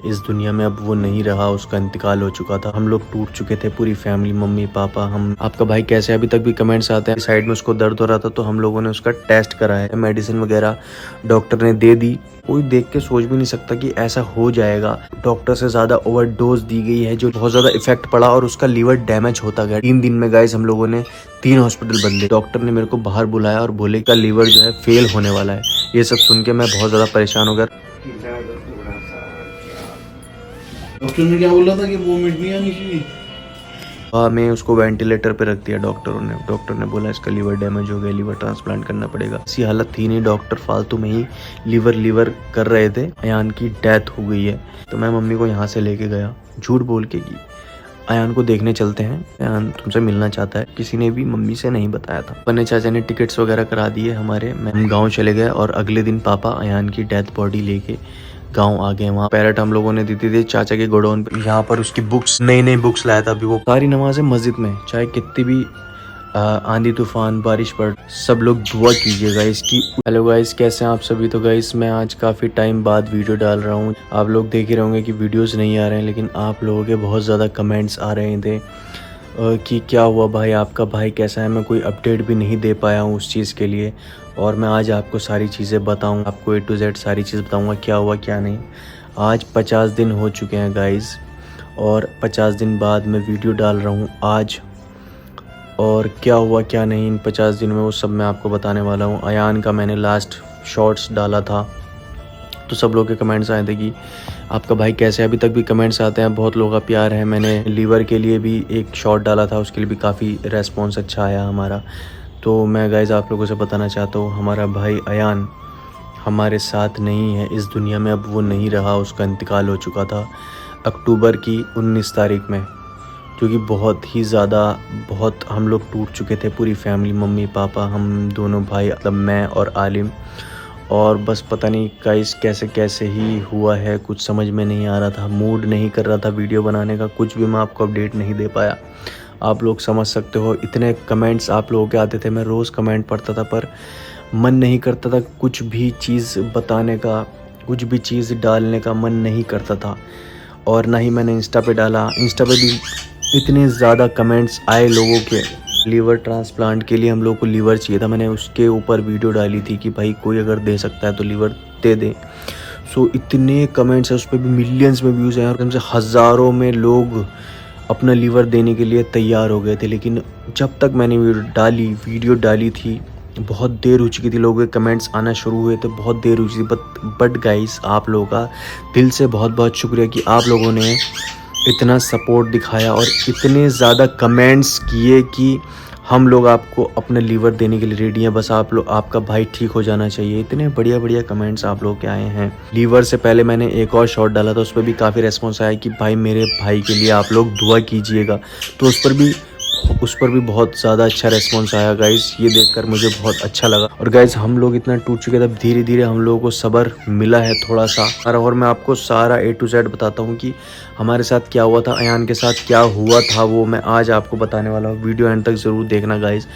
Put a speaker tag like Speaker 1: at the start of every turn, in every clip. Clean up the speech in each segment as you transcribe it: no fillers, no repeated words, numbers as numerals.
Speaker 1: इस दुनिया में अब वो नहीं रहा, उसका इंतकाल हो चुका था। हम लोग टूट चुके थे, पूरी फैमिली, मम्मी पापा, हम। आपका भाई कैसे, अभी तक भी कमेंट्स आते हैं। साइड में उसको दर्द हो रहा था तो हम लोगों ने उसका टेस्ट कराया, मेडिसिन वगैरह डॉक्टर ने दे दी। कोई देख के सोच भी नहीं सकता कि ऐसा हो जाएगा। डॉक्टर से ज्यादा ओवरडोज दी गई है, जो बहुत ज्यादा इफेक्ट पड़ा और उसका लीवर डैमेज होता गया। 3 दिन में गाइस हम लोगों ने 3 हॉस्पिटल बदले। डॉक्टर ने मेरे को बाहर बुलाया और बोले का लीवर जो है फेल होने वाला है। ये सब सुन के मैं बहुत ज्यादा परेशान हो गया।
Speaker 2: डॉक्टर ने क्या बोला था कि वोमिट नहीं आनी चाहिए?
Speaker 1: मैं उसको वेंटिलेटर पे रख दिया डॉक्टर ने बोला इसका लीवर डैमेज हो गया, लीवर ट्रांसप्लांट करना पड़ेगा। ऐसी हालत थी नहीं, डॉक्टर फालतू में ही लीवर कर रहे थे। अयान की डेथ हो गई है, तो मैं मम्मी को यहाँ से लेके गया झूठ बोल के कि अयान को देखने चलते हैं, अयान तुमसे मिलना चाहता है। किसी ने भी मम्मी से नहीं बताया था। अपने चाचा ने टिकट्स वगैरह करा दिए हमारे। हम गाँव चले गए और अगले दिन पापा अयान की डेथ बॉडी लेके गांव आ गए। वहाँ पैरेट हम लोगों ने दी थी चाचा के गोडाउन पे। यहाँ पर उसकी बुक्स, नई बुक्स लाया था अभी वो। सारी नमाजें मस्जिद में, चाहे कितनी भी आंधी तूफान बारिश पड़, सब लोग दुआ कीजिएगा इसकी। हेलो गाइस, कैसे हैं आप सभी? तो गाइस मैं आज काफ़ी टाइम बाद वीडियो डाल रहा हूँ। आप लोग देख ही रहे होंगे कि वीडियोस नहीं आ रहे हैं, लेकिन आप लोगों के बहुत ज़्यादा कमेंट्स आ रहे थे कि क्या हुआ भाई, आपका भाई कैसा है। मैं कोई अपडेट भी नहीं दे पाया हूँ उस चीज़ के लिए, और मैं आज आपको सारी चीज़ें बताऊँ, आपको A to Z सारी चीज़ बताऊँगा क्या हुआ क्या नहीं। आज 50 दिन हो चुके हैं गाइस, और 50 दिन बाद मैं वीडियो डाल रहा हूँ आज, और क्या हुआ क्या नहीं इन 50 दिन में वो सब मैं आपको बताने वाला हूँ। अयान का मैंने लास्ट शॉर्ट्स डाला था, तो सब लोग के कमेंट्स आए थे कि आपका भाई कैसे है। अभी तक भी कमेंट्स आते हैं, बहुत लोगों का प्यार है। मैंने लीवर के लिए भी एक शॉर्ट डाला था, उसके लिए भी काफ़ी रेस्पॉन्स अच्छा आया हमारा। तो मैं गाइज़ आप लोगों से बताना चाहता हूँ, हमारा भाई अयान हमारे साथ नहीं है इस दुनिया में, अब वो नहीं रहा, उसका इंतकाल हो चुका था अक्टूबर की 19 तारीख में। क्योंकि बहुत हम लोग टूट चुके थे, पूरी फैमिली, मम्मी पापा, हम दोनों भाई, मतलब मैं और आलिम। और बस पता नहीं गाइस कैसे कैसे ही हुआ है, कुछ समझ में नहीं आ रहा था, मूड नहीं कर रहा था वीडियो बनाने का, कुछ भी मैं आपको अपडेट नहीं दे पाया। आप लोग समझ सकते हो, इतने कमेंट्स आप लोगों के आते थे, मैं रोज़ कमेंट पढ़ता था, पर मन नहीं करता था कुछ भी चीज़ बताने का, कुछ भी चीज़ डालने का मन नहीं करता था। और ना ही मैंने इंस्टा पे डाला। इंस्टा पे भी इतने ज़्यादा कमेंट्स आए लोगों के, लीवर ट्रांसप्लांट के लिए हम लोग को लीवर चाहिए था। मैंने उसके ऊपर वीडियो डाली थी कि भाई कोई अगर दे सकता है तो लीवर दे दे। सो इतने कमेंट्स है, उस पर भी मिलियंस में व्यूज़ हैं, और एकदम से हज़ारों में लोग अपना लीवर देने के लिए तैयार हो गए थे। लेकिन जब तक मैंने वीडियो डाली थी, बहुत देर हो चुकी थी, लोगों के कमेंट्स आना शुरू हुए थे, बहुत देर हो चुकी थी। बट गाइस, आप लोगों का दिल से बहुत बहुत शुक्रिया कि आप लोगों ने इतना सपोर्ट दिखाया और इतने ज़्यादा कमेंट्स किए कि हम लोग आपको अपना लीवर देने के लिए रेडी हैं, बस आपका भाई ठीक हो जाना चाहिए। इतने बढ़िया बढ़िया कमेंट्स आप लोग के आए हैं। लीवर से पहले मैंने एक और शॉट डाला था, उस पर भी काफ़ी रेस्पॉन्स आया कि भाई मेरे भाई के लिए आप लोग दुआ कीजिएगा, तो उस पर भी बहुत ज़्यादा अच्छा रेस्पॉन्स आया गाइस। ये देखकर मुझे बहुत अच्छा लगा। और गाइस, हम लोग इतना टूट चुके थे, धीरे धीरे हम लोगों को सब्र मिला है थोड़ा सा, और मैं आपको सारा A to Z बताता हूँ कि हमारे साथ क्या हुआ था, अयान के साथ क्या हुआ था, वो मैं आज आपको बताने वाला हूँ। वीडियो एंड तक ज़रूर देखना गाइस।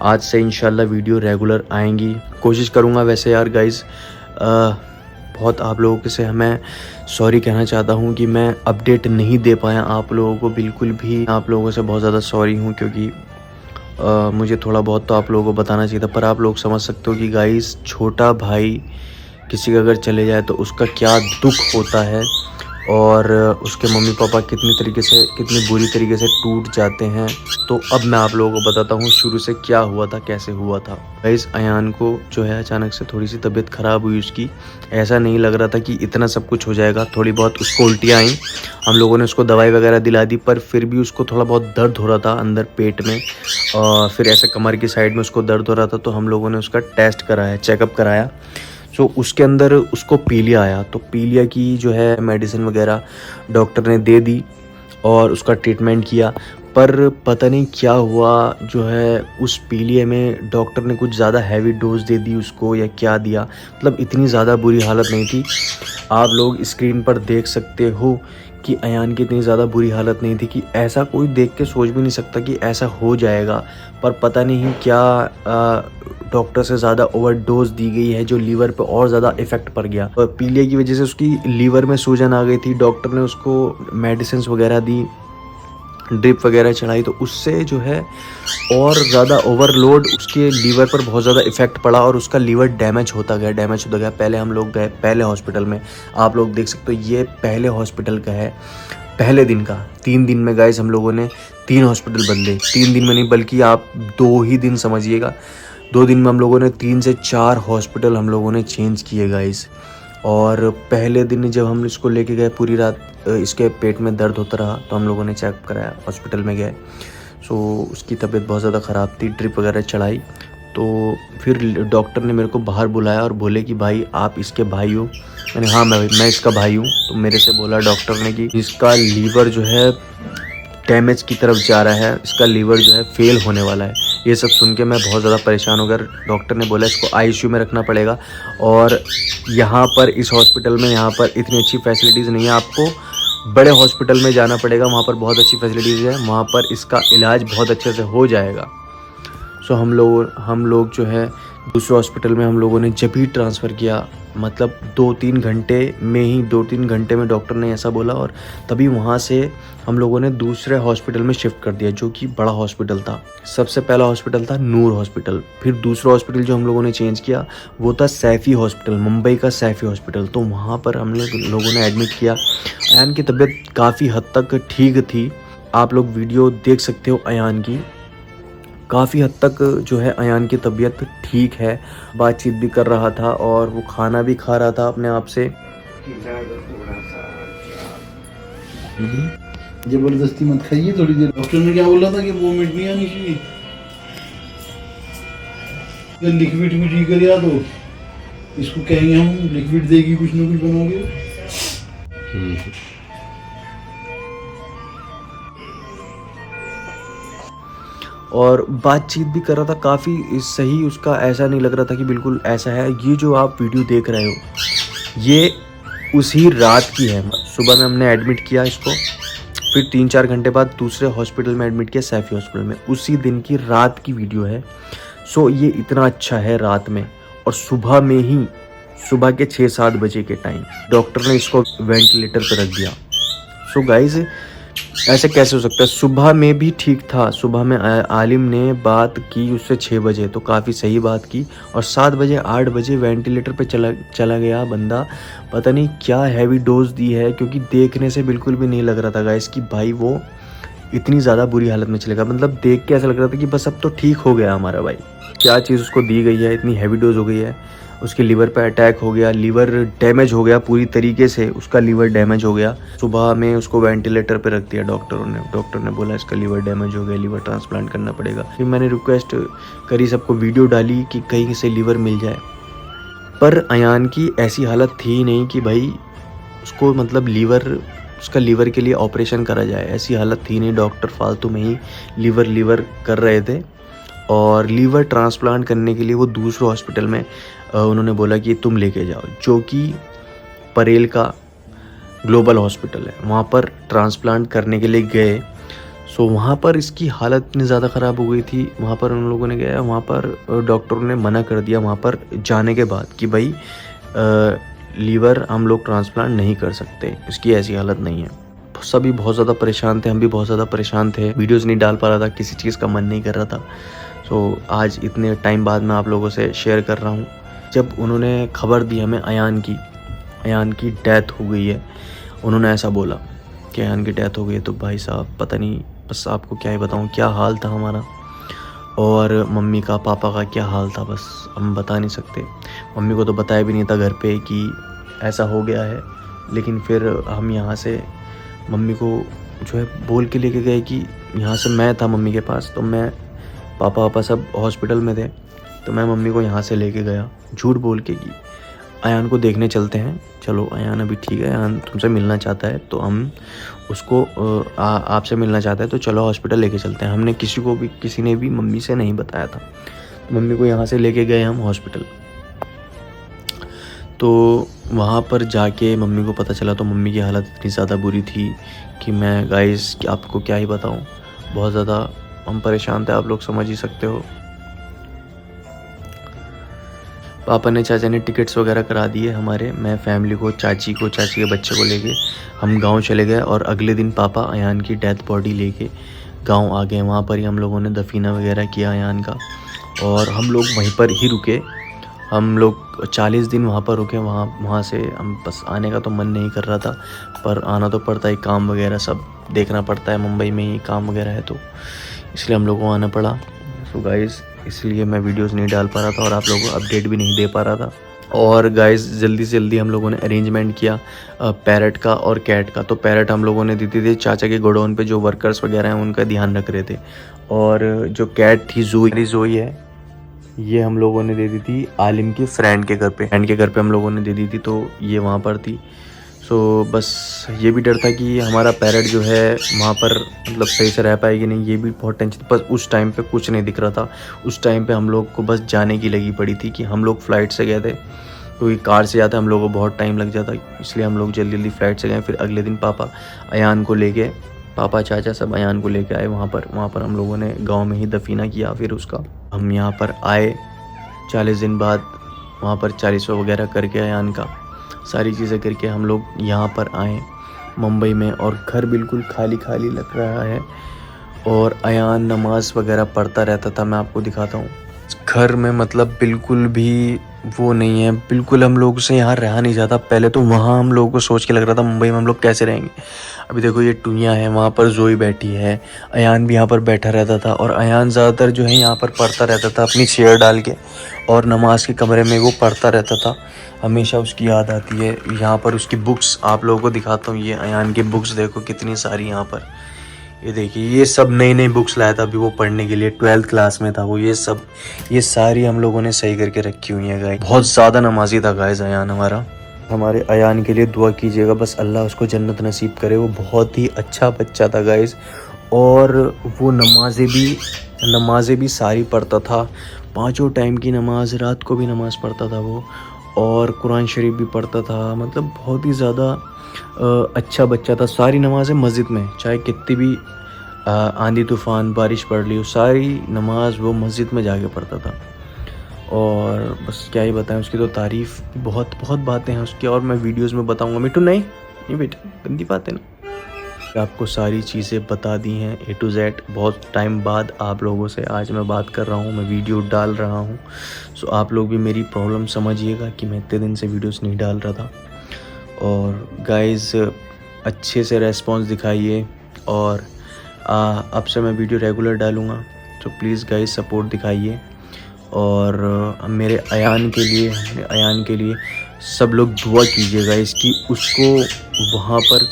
Speaker 1: आज से इंशाल्लाह वीडियो रेगुलर आएंगी, कोशिश करूँगा। वैसे यार गाइस, बहुत आप लोगों से मैं सॉरी कहना चाहता हूँ कि मैं अपडेट नहीं दे पाया आप लोगों को, बिल्कुल भी आप लोगों से बहुत ज़्यादा सॉरी हूँ, क्योंकि मुझे थोड़ा बहुत तो आप लोगों को बताना चाहिए था। पर आप लोग समझ सकते हो कि गाइस, छोटा भाई किसी का अगर चले जाए तो उसका क्या दुख होता है, और उसके मम्मी पापा कितनी बुरी तरीके से टूट जाते हैं। तो अब मैं आप लोगों को बताता हूँ शुरू से क्या हुआ था, कैसे हुआ था। गाइस, अयान को जो है अचानक से थोड़ी सी तबीयत ख़राब हुई उसकी। ऐसा नहीं लग रहा था कि इतना सब कुछ हो जाएगा। थोड़ी बहुत उसको उल्टियाँ आई, हम लोगों ने उसको दवाई वगैरह दिला दी, पर फिर भी उसको थोड़ा बहुत दर्द हो रहा था अंदर पेट में, और फिर ऐसे कमर की साइड में उसको दर्द हो रहा था। तो हम लोगों ने उसका टेस्ट कराया, चेकअप कराया। सो उसके अंदर उसको पीलिया आया, तो पीलिया की जो है मेडिसिन वगैरह डॉक्टर ने दे दी और उसका ट्रीटमेंट किया। पर पता नहीं क्या हुआ जो है उस पीलिए में डॉक्टर ने कुछ ज़्यादा हैवी डोज दे दी उसको या क्या दिया, मतलब इतनी ज़्यादा बुरी हालत नहीं थी। आप लोग स्क्रीन पर देख सकते हो कि अयान की इतनी ज़्यादा बुरी हालत नहीं थी कि ऐसा कोई देख के सोच भी नहीं सकता कि ऐसा हो जाएगा। पर पता नहीं क्या डॉक्टर से ज़्यादा ओवरडोज दी गई है जो लीवर पे और ज़्यादा इफ़ेक्ट पड़ गया। पीलिया की वजह से उसकी लीवर में सूजन आ गई थी। डॉक्टर ने उसको मेडिसिन वगैरह दी, ड्रिप वगैरह चढ़ाई, तो उससे जो है और ज़्यादा ओवरलोड उसके लीवर पर बहुत ज़्यादा इफ़ेक्ट पड़ा और उसका लीवर डैमेज होता गया। पहले हम लोग गए पहले हॉस्पिटल में, आप लोग देख सकते हो ये पहले हॉस्पिटल का है, पहले दिन का। 3 दिन में गाइस हम लोगों ने 3 हॉस्पिटल बदले, 3 दिन में नहीं बल्कि आप 2 ही दिन समझिएगा। 2 दिन में हम लोगों ने 3 से 4 हॉस्पिटल हम लोगों ने चेंज किए गाइस। और पहले दिन जब हम इसको लेके गए, पूरी रात इसके पेट में दर्द होता रहा, तो हम लोगों ने चेक कराया, हॉस्पिटल में गए। सो उसकी तबीयत बहुत ज़्यादा ख़राब थी, ड्रिप वगैरह चढ़ाई। तो फिर डॉक्टर ने मेरे को बाहर बुलाया और बोले कि भाई आप इसके भाई हो। मैंने हाँ मैं इसका भाई हूँ। तो मेरे से बोला डॉक्टर ने कि इसका लीवर जो है डैमेज की तरफ जा रहा है, इसका लीवर जो है फेल होने वाला है। ये सब सुन के मैं बहुत ज़्यादा परेशान हो गया। डॉक्टर ने बोला इसको आईसीयू में रखना पड़ेगा और यहाँ पर इस हॉस्पिटल में यहाँ पर इतनी अच्छी फैसिलिटीज़ नहीं है, आपको बड़े हॉस्पिटल में जाना पड़ेगा, वहाँ पर बहुत अच्छी फैसिलिटीज़ है, वहाँ पर इसका इलाज बहुत अच्छे से हो जाएगा। सो हम लोग जो है दूसरे हॉस्पिटल में हम लोगों ने जब ही ट्रांसफ़र किया, मतलब 2-3 घंटे में डॉक्टर ने ऐसा बोला और तभी वहाँ से हम लोगों ने दूसरे हॉस्पिटल में शिफ्ट कर दिया, जो कि बड़ा हॉस्पिटल था। सबसे पहला हॉस्पिटल था नूर हॉस्पिटल, फिर दूसरा हॉस्पिटल जो हम लोगों ने चेंज किया वो था सैफ़ी हॉस्पिटल, मुंबई का सैफ़ी हॉस्पिटल। तो वहाँ पर हम लोगों ने एडमिट किया। अयान की तबीयत काफ़ी हद तक ठीक थी, आप लोग वीडियो देख सकते हो अयान की। काफ़ी हद तक जो है अयान की तबीयत ठीक है, बातचीत भी कर रहा था और वो खाना भी खा रहा था अपने आप से।
Speaker 2: जबरदस्ती मत खाइए थोड़ी देर। डॉक्टर ने क्या बोला था कि वोमिट नहीं आनी चाहिए, लिक्विड भी ठीक कर या तो इसको कहेंगे हम लिक्विड देगी कुछ ना कुछ बना के।
Speaker 1: और बातचीत भी कर रहा था काफ़ी सही, उसका ऐसा नहीं लग रहा था कि बिल्कुल ऐसा है। ये जो आप वीडियो देख रहे हो ये उसी रात की है। सुबह में हमने एडमिट किया इसको, फिर 3-4 घंटे बाद दूसरे हॉस्पिटल में एडमिट किया, सैफ़ी हॉस्पिटल में, उसी दिन की रात की वीडियो है। सो ये इतना अच्छा है रात में, और सुबह में ही सुबह के 6-7 बजे के टाइम डॉक्टर ने इसको वेंटिलेटर पर रख दिया। सो गाइज ऐसे कैसे हो सकता है? सुबह में भी ठीक था, सुबह में आलिम ने बात की उससे 6 बजे, तो काफ़ी सही बात की, और 7 बजे 8 बजे वेंटिलेटर पे चला गया बंदा। पता नहीं क्या हैवी डोज दी है, क्योंकि देखने से बिल्कुल भी नहीं लग रहा था गाइस कि भाई वो इतनी ज़्यादा बुरी हालत में चलेगा। मतलब देख के ऐसा लग रहा था कि बस अब तो ठीक हो गया हमारा भाई। क्या चीज़ उसको दी गई है, इतनी हैवी डोज हो गई है, उसके लीवर पे अटैक हो गया, लीवर डैमेज हो गया पूरी तरीके से, उसका लीवर डैमेज हो गया। सुबह में उसको वेंटिलेटर पे रख दिया डॉक्टर ने बोला इसका लीवर डैमेज हो गया, लीवर ट्रांसप्लांट करना पड़ेगा। फिर मैंने रिक्वेस्ट करी, सबको वीडियो डाली कि कहीं से लीवर मिल जाए, पर अयान की ऐसी हालत थी नहीं कि भाई उसको मतलब उसका लीवर के लिए ऑपरेशन करा जाए, ऐसी हालत थी नहीं। डॉक्टर फालतू में ही लीवर कर रहे थे, और लीवर ट्रांसप्लांट करने के लिए वो दूसरे हॉस्पिटल में उन्होंने बोला कि तुम लेके जाओ, जो कि परेल का ग्लोबल हॉस्पिटल है, वहाँ पर ट्रांसप्लांट करने के लिए गए। सो वहाँ पर इसकी हालत इतनी ज़्यादा ख़राब हो गई थी, वहाँ पर उन लोगों ने गया, वहाँ पर डॉक्टरों ने मना कर दिया वहाँ पर जाने के बाद कि भाई लीवर हम लोग ट्रांसप्लांट नहीं कर सकते, इसकी ऐसी हालत नहीं है। सभी बहुत ज़्यादा परेशान थे, हम भी बहुत ज़्यादा परेशान थे, वीडियोज़ नहीं डाल पा रहा था, किसी चीज़ का मन नहीं कर रहा था। सो आज इतने टाइम बाद मैं आप लोगों से शेयर कर रहा हूँ। जब उन्होंने खबर दी हमें अयान की डेथ हो गई है, उन्होंने ऐसा बोला कि अयान की डेथ हो गई है, तो भाई साहब पता नहीं, बस आपको क्या ही बताऊँ क्या हाल था हमारा, और मम्मी का पापा का क्या हाल था, बस हम बता नहीं सकते। मम्मी को तो बताया भी नहीं था घर पे कि ऐसा हो गया है, लेकिन फिर हम यहाँ से मम्मी को जो है बोल के लेके गए कि यहाँ से, मैं था मम्मी के पास, तो मैं पापा सब हॉस्पिटल में थे, तो मैं मम्मी को यहाँ से लेके गया झूठ बोल के कि अयान को देखने चलते हैं। चलो अयान अभी ठीक है, अयान तुमसे मिलना चाहता है तो हम उसको आपसे मिलना चाहता है तो चलो हॉस्पिटल लेके चलते हैं। हमने किसी ने भी मम्मी से नहीं बताया था, मम्मी को यहाँ से लेके गए हम हॉस्पिटल। तो वहाँ पर जाके मम्मी को पता चला तो मम्मी की हालत इतनी ज़्यादा बुरी थी कि मैं गाइस आपको क्या ही बताऊँ, बहुत ज़्यादा हम परेशान थे, आप लोग समझ ही सकते हो। पापा ने चाचा ने टिकट्स वगैरह करा दिए हमारे, मैं फैमिली को, चाची के बच्चे को लेके हम गांव चले गए। और अगले दिन पापा अयान की डेथ बॉडी लेके गांव आ गए। वहाँ पर ही हम लोगों ने दफीना वगैरह किया अयान का, और हम लोग वहीं पर ही रुके। हम लोग 40 दिन वहाँ पर रुके। वहाँ से हम बस आने का तो मन नहीं कर रहा था, पर आना तो पड़ता है, काम वगैरह सब देखना पड़ता है, मुंबई में ही काम वगैरह है तो इसलिए हम लोग को आना पड़ा। सो गाइज़ इसलिए मैं वीडियोस नहीं डाल पा रहा था और आप लोगों को अपडेट भी नहीं दे पा रहा था। और गाइज़ जल्दी से जल्दी हम लोगों ने अरेंजमेंट किया पैरट का और कैट का। तो पैरट हम लोगों ने दी थी चाचा के गोडाउन पे, जो वर्कर्स वगैरह हैं उनका ध्यान रख रहे थे। और जो कैट थी जोई है, ये हम लोगों ने दे दी थी आलिम की फ्रेंड के घर पे हम लोगों ने दे दी थी, तो ये वहाँ पर थी। सो बस ये भी डर था कि हमारा पैरट जो है वहाँ पर मतलब सही से रह पाएगी नहीं, ये भी बहुत टेंशन। बस उस टाइम पे कुछ नहीं दिख रहा था, उस टाइम पे हम लोग को बस जाने की लगी पड़ी थी कि हम लोग फ़्लाइट से गए थे, क्योंकि कार से जाते हम लोग को बहुत टाइम लग जाता, इसलिए हम लोग जल्दी जल्दी फ़्लाइट से गए। फिर अगले दिन पापा अयान को लेके, पापा चाचा सब अयान को लेके आए वहाँ पर हम लोगों ने गाँव में ही दफीना किया। फिर उसका हम यहाँ पर आए 40 दिन बाद, वहाँ पर 40वां वगैरह करके अयान का सारी चीज़ें करके हम लोग यहाँ पर आए मुंबई में। और घर बिल्कुल खाली खाली लग रहा है, और अयान नमाज वगैरह पढ़ता रहता था। मैं आपको दिखाता हूँ घर में, मतलब बिल्कुल भी वो नहीं है, बिल्कुल हम लोग से यहाँ रहा नहीं जाता। पहले तो वहाँ हम लोगों को सोच के लग रहा था मुंबई में हम लोग कैसे रहेंगे। अभी देखो ये टुनिया है, वहाँ पर जोई बैठी है, अयान भी यहाँ पर बैठा रहता था। और अयान ज़्यादातर जो है यहाँ पर पढ़ता रहता था अपनी चेयर डाल के, और नमाज के कमरे में वो पढ़ता रहता था। हमेशा उसकी याद आती है। यहाँ पर उसकी बुक्स आप लोगों को दिखाता हूँ, ये अयान की बुक्स देखो कितनी सारी यहाँ पर, ये देखिए ये सब नई नई बुक्स लाया था अभी वो पढ़ने के लिए, 12th क्लास में था वो। ये सारी हम लोगों ने सही करके रखी हुई है गाइस। बहुत ज़्यादा नमाजी था गाइस अयान हमारा। हमारे अयान के लिए दुआ कीजिएगा, बस अल्लाह उसको जन्नत नसीब करे। वो बहुत ही अच्छा बच्चा था गाइस, और वो नमाजें भी सारी पढ़ता था, 5 टाइम की नमाज, रात को भी नमाज़ पढ़ता था वो, और कुरान शरीफ भी पढ़ता था। मतलब बहुत ही ज़्यादा अच्छा बच्चा था। सारी नमाज़ें मस्जिद में, चाहे कितनी भी आंधी तूफ़ान बारिश पड़ ली हो, सारी नमाज वो मस्जिद में जाके पढ़ता था। और बस क्या ही बताएं, उसकी तो तारीफ़ बहुत बातें हैं उसकी, और मैं वीडियोस में बताऊंगा। मिट्टू नहीं बेटा, गंदी बात है ना। आपको सारी चीज़ें बता दी हैं A to Z। बहुत टाइम बाद आप लोगों से आज मैं बात कर रहा हूँ, मैं वीडियो डाल रहा हूँ। सो आप लोग भी मेरी प्रॉब्लम समझिएगा कि मैं इतने दिन से वीडियोस नहीं डाल रहा था। और गाइज़ अच्छे से रेस्पॉन्स दिखाइए, और अब से मैं वीडियो रेगुलर डालूँगा, तो प्लीज़ गाइज़ सपोर्ट दिखाइए। और मेरे अयान के लिए सब लोग दुआ कीजिएगा इसकी, उसको वहाँ पर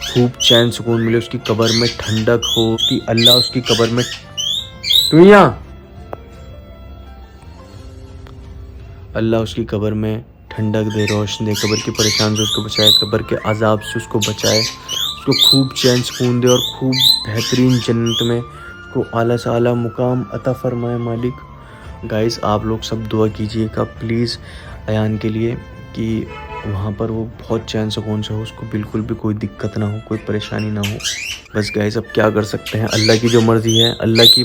Speaker 1: खूब चैन सुकून मिले, उसकी कब्र में ठंडक हो, कि अल्लाह उसकी कब्र में अल्लाह उसकी कब्र में ठंडक दे, रोशनी दे, कब्र की परेशानी से उसको बचाए, कब्र के अजाब से उसको बचाए, उसको खूब चैन सुकून दे, और खूब बेहतरीन जन्नत में उसको आला से आला मुकाम अता फरमाए मालिक। गाइस आप लोग सब दुआ कीजिएगा प्लीज़ अयान के लिए, कि वहाँ पर वो बहुत चैन सुकून से हो, उसको बिल्कुल भी कोई दिक्कत ना हो, कोई परेशानी ना हो। बस गाइस अब क्या कर सकते हैं, अल्लाह की जो मर्ज़ी है, अल्लाह की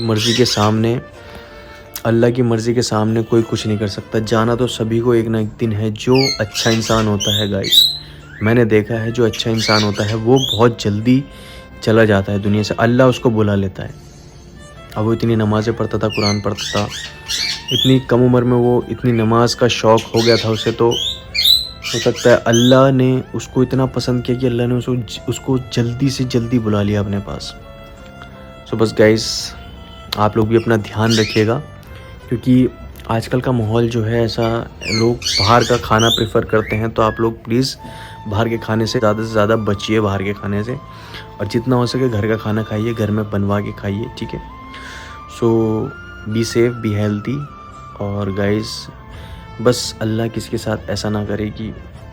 Speaker 1: मर्ज़ी के सामने कोई कुछ नहीं कर सकता। जाना तो सभी को एक ना एक दिन है। जो अच्छा इंसान होता है गाइस, मैंने देखा है जो अच्छा इंसान होता है वो बहुत जल्दी चला जाता है दुनिया से, अल्लाह उसको बुला लेता है। अब वो इतनी नमाज़ें पढ़ता था, कुरान पढ़ता था, इतनी कम उम्र में वो इतनी नमाज का शौक़ हो गया था उसे, तो हो सकता है अल्लाह ने उसको इतना पसंद किया कि अल्लाह ने उसको जल्दी से जल्दी बुला लिया अपने पास। सो बस गाइस आप लोग भी अपना ध्यान रखिएगा, क्योंकि आजकल का माहौल जो है ऐसा, लोग बाहर का खाना प्रेफर करते हैं। तो आप लोग प्लीज़ बाहर के खाने से ज़्यादा बचिए, बाहर के खाने से, और जितना हो सके घर का खाना खाइए, घर में बनवा के खाइए, ठीक है। सो बी सेफ, बी हेल्दी। और गाइस बस अल्लाह किसी के साथ ऐसा ना करे कि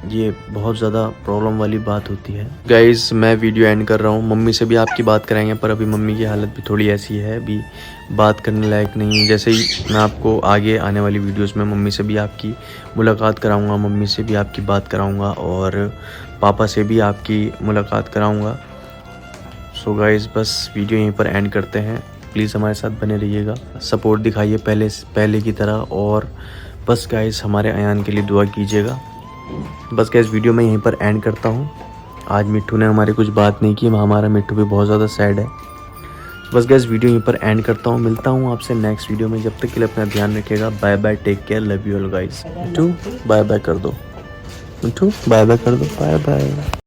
Speaker 1: ये बहुत ज़्यादा प्रॉब्लम वाली बात होती है। गाइज़ मैं वीडियो एंड कर रहा हूँ। मम्मी से भी आपकी बात कराएंगे, पर अभी मम्मी की हालत भी थोड़ी ऐसी है, अभी बात करने लायक नहीं। जैसे ही मैं आपको आगे आने वाली वीडियोस में मम्मी से भी आपकी मुलाकात कराऊंगा, मम्मी से भी आपकी बात कराऊंगा और पापा से भी आपकी मुलाकात कराऊंगा। सो गाइज़ बस वीडियो यहीं पर एंड करते हैं। प्लीज़ हमारे साथ बने रहिएगा, सपोर्ट दिखाइए पहले की तरह, और बस गाइज़ हमारे अयान के लिए दुआ कीजिएगा। बस गाइस वीडियो मैं यहीं पर एंड करता हूँ। आज मिट्टू ने हमारी कुछ बात नहीं की, हमारा मिट्टू भी बहुत ज़्यादा सैड है। बस गाइस वीडियो यहीं पर एंड करता हूँ। मिलता हूँ आपसे नेक्स्ट वीडियो में। जब तक के लिए अपना ध्यान रखिएगा। Bye bye, take care, love you all guys. Mittu bye bye कर दो, मिट्टू बाय बाय कर दो, बाय बाय।